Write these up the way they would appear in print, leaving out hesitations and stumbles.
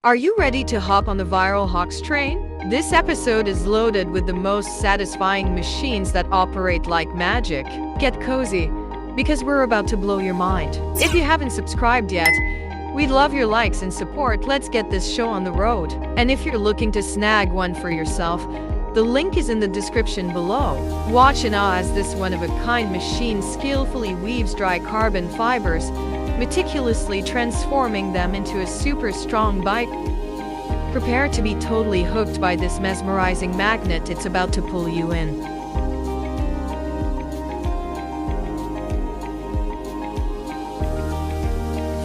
Are you ready to hop on the viral Hawks train? This episode is loaded with the most satisfying machines that operate like magic. Get cozy, because we're about to blow your mind. If you haven't subscribed yet, we'd love your likes and support. Let's get this show on the road. And if you're looking to snag one for yourself, the link is in the description below. Watch and awe as this one-of-a-kind machine skillfully weaves dry carbon fibers, meticulously transforming them into a super strong bite. Prepare to be totally hooked by this mesmerizing magnet. It's about to pull you in.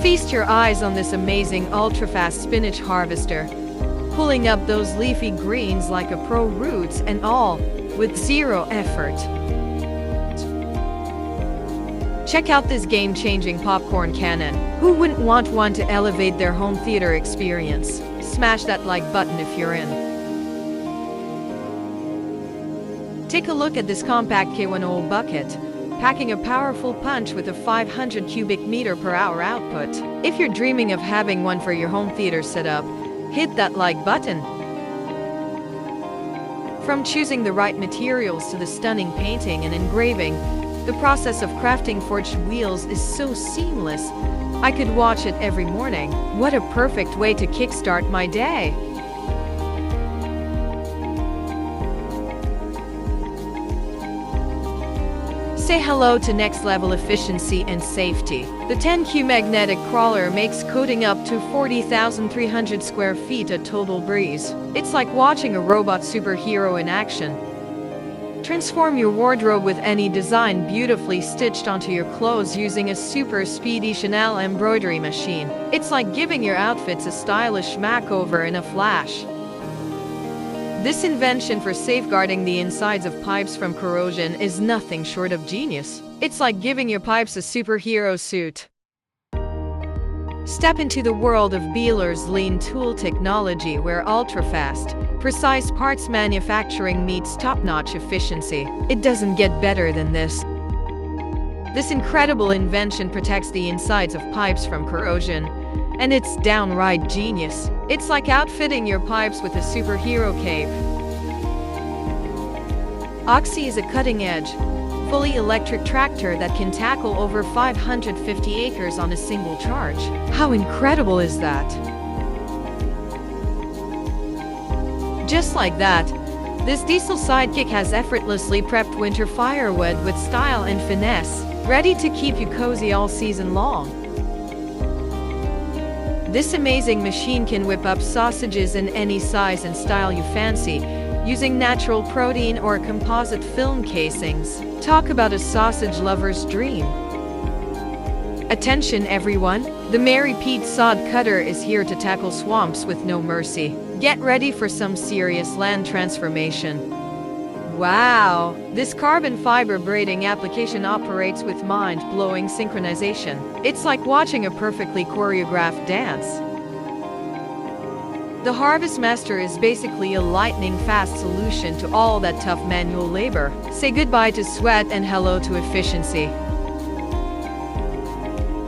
Feast your eyes on this amazing ultra-fast spinach harvester, pulling up those leafy greens like a pro, roots and all, with zero effort. Check out this game-changing popcorn cannon. Who wouldn't want one to elevate their home theater experience? Smash that like button if you're in. Take a look at this compact K10 bucket, packing a powerful punch with a 500 cubic meter per hour output. If you're dreaming of having one for your home theater setup, hit that like button. From choosing the right materials to the stunning painting and engraving, the process of crafting forged wheels is so seamless. I could watch it every morning. What a perfect way to kickstart my day! Say hello to next-level efficiency and safety. The 10Q magnetic crawler makes coating up to 40,300 square feet a total breeze. It's like watching a robot superhero in action. Transform your wardrobe with any design beautifully stitched onto your clothes using a super speedy Chanel embroidery machine. It's like giving your outfits a stylish makeover in a flash. This invention for safeguarding the insides of pipes from corrosion is nothing short of genius. It's like giving your pipes a superhero suit. Step into the world of Beeler's lean tool technology, where ultra-fast, precise parts manufacturing meets top-notch efficiency. It doesn't get better than this. This incredible invention protects the insides of pipes from corrosion, and it's downright genius. It's like outfitting your pipes with a superhero cape. Oxy is a cutting-edge, fully electric tractor that can tackle over 550 acres on a single charge. How incredible is that? Just like that, this diesel sidekick has effortlessly prepped winter firewood with style and finesse, ready to keep you cozy all season long. This amazing machine can whip up sausages in any size and style you fancy, using natural protein or composite film casings. Talk about a sausage lover's dream. Attention everyone, the Mary Pete Sod Cutter is here to tackle swamps with no mercy. Get ready for some serious land transformation. Wow! This carbon fiber braiding application operates with mind-blowing synchronization. It's like watching a perfectly choreographed dance. The Harvest Master is basically a lightning-fast solution to all that tough manual labor. Say goodbye to sweat and hello to efficiency.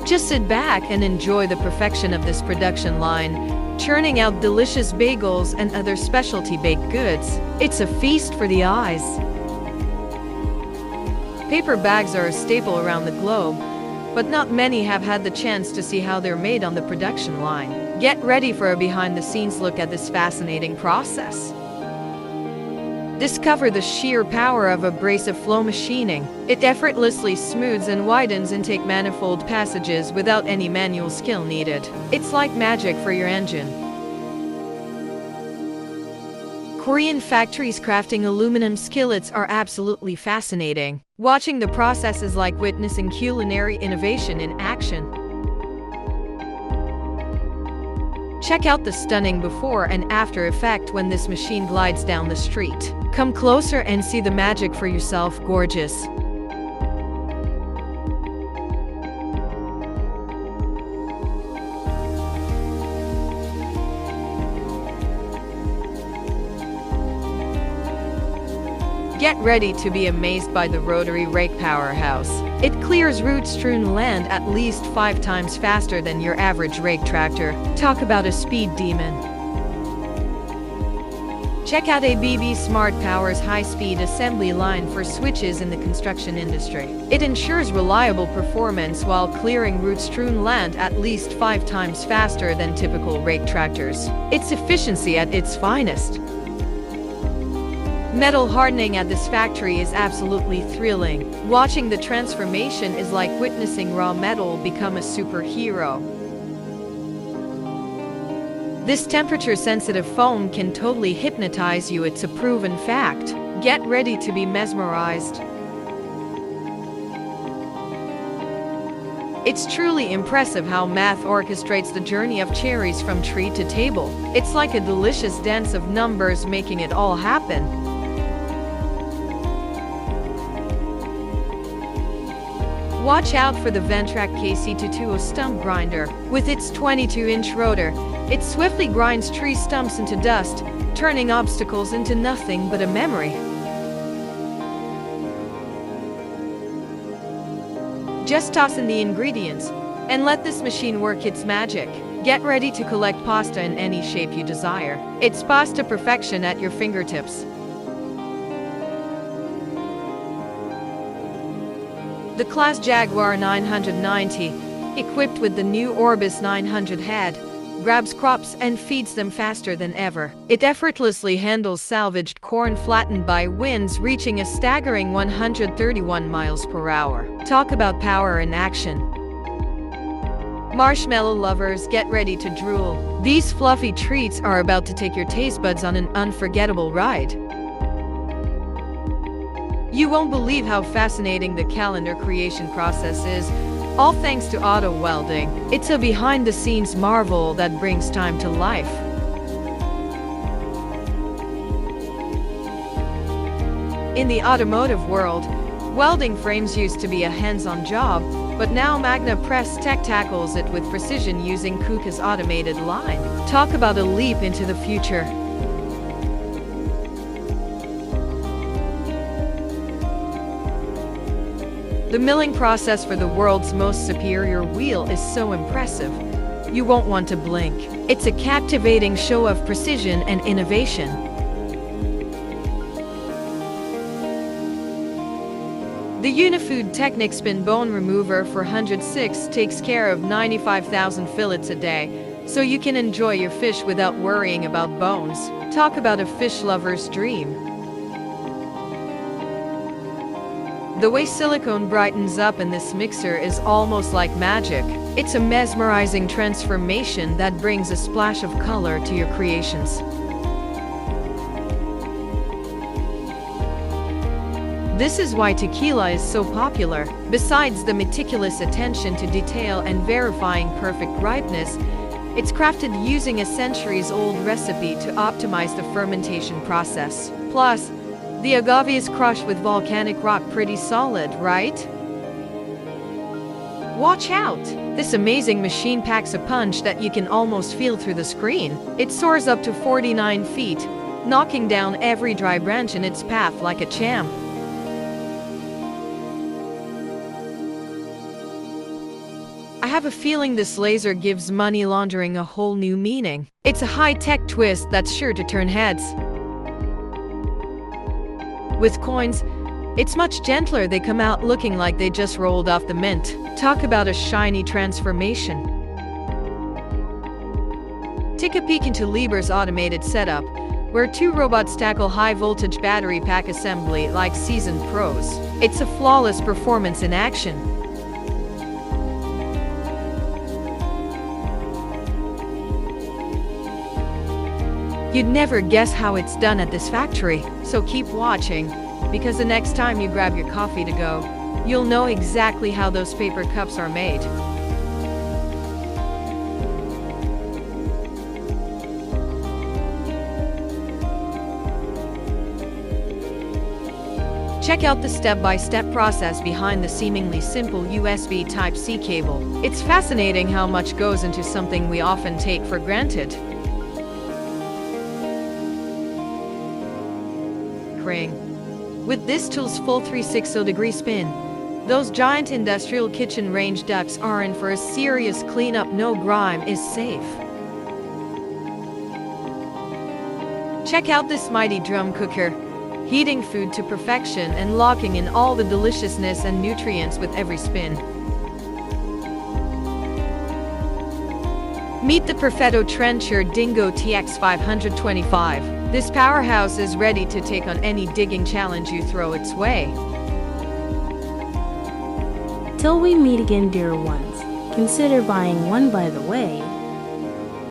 Just sit back and enjoy the perfection of this production line, churning out delicious bagels and other specialty baked goods. It's a feast for the eyes. Paper bags are a staple around the globe, but not many have had the chance to see how they're made on the production line. Get ready for a behind-the-scenes look at this fascinating process. Discover the sheer power of abrasive flow machining. It effortlessly smooths and widens intake manifold passages without any manual skill needed. It's like magic for your engine. Korean factories crafting aluminum skillets are absolutely fascinating. Watching the process is like witnessing culinary innovation in action. Check out the stunning before and after effect when this machine glides down the street. Come closer and see the magic for yourself. Gorgeous. Get ready to be amazed by the rotary rake powerhouse. It clears root-strewn land at least 5 times faster than your average rake tractor. Talk about a speed demon. Check out ABB Smart Power's high-speed assembly line for switches in the construction industry. It ensures reliable performance while clearing root-strewn land at least 5 times faster than typical rake tractors. It's efficiency at its finest. Metal hardening at this factory is absolutely thrilling. Watching the transformation is like witnessing raw metal become a superhero. This temperature-sensitive foam can totally hypnotize you, it's a proven fact. Get ready to be mesmerized. It's truly impressive how math orchestrates the journey of cherries from tree to table. It's like a delicious dance of numbers making it all happen. Watch out for the Ventrac KC220 stump grinder. With its 22-inch rotor, it swiftly grinds tree stumps into dust, turning obstacles into nothing but a memory. Just toss in the ingredients and let this machine work its magic. Get ready to collect pasta in any shape you desire. It's pasta perfection at your fingertips. The Claas Jaguar 990, equipped with the new Orbis 900 head, grabs crops and feeds them faster than ever. It effortlessly handles salvaged corn flattened by winds reaching a staggering 131 miles per hour. Talk about power in action. Marshmallow lovers, get ready to drool. These fluffy treats are about to take your taste buds on an unforgettable ride. You won't believe how fascinating the calendar creation process is, all thanks to auto welding. It's a behind-the-scenes marvel that brings time to life. In the automotive world, welding frames used to be a hands-on job, but now Magna Press Tech tackles it with precision using KUKA's automated line. Talk about a leap into the future. The milling process for the world's most superior wheel is so impressive, you won't want to blink. It's a captivating show of precision and innovation. The Unifood Technic Spin Bone Remover 406 takes care of 95,000 fillets a day, so you can enjoy your fish without worrying about bones. Talk about a fish lover's dream. The way silicone brightens up in this mixer is almost like magic. It's a mesmerizing transformation that brings a splash of color to your creations. This is why tequila is so popular. Besides the meticulous attention to detail and verifying perfect ripeness, it's crafted using a centuries-old recipe to optimize the fermentation process. Plus, the agave is crushed with volcanic rock, pretty solid, right? Watch out! This amazing machine packs a punch that you can almost feel through the screen. It soars up to 49 feet, knocking down every dry branch in its path like a champ. I have a feeling this laser gives money laundering a whole new meaning. It's a high-tech twist that's sure to turn heads. With coins, it's much gentler. They come out looking like they just rolled off the mint. Talk about a shiny transformation. Take a peek into Liebherr's automated setup, where 2 robots tackle high-voltage battery pack assembly like seasoned pros. It's a flawless performance in action. You'd never guess how it's done at this factory, so keep watching, because the next time you grab your coffee to go, you'll know exactly how those paper cups are made. Check out the step-by-step process behind the seemingly simple USB Type-C cable. It's fascinating how much goes into something we often take for granted. Ring. With this tool's full 360-degree spin, those giant industrial kitchen range ducts are in for a serious cleanup. No grime is safe. Check out this mighty drum cooker, heating food to perfection and locking in all the deliciousness and nutrients with every spin. Meet the Perfetto Trencher Dingo TX 525. This powerhouse is ready to take on any digging challenge you throw its way. Till we meet again, dear ones, consider buying one by the way.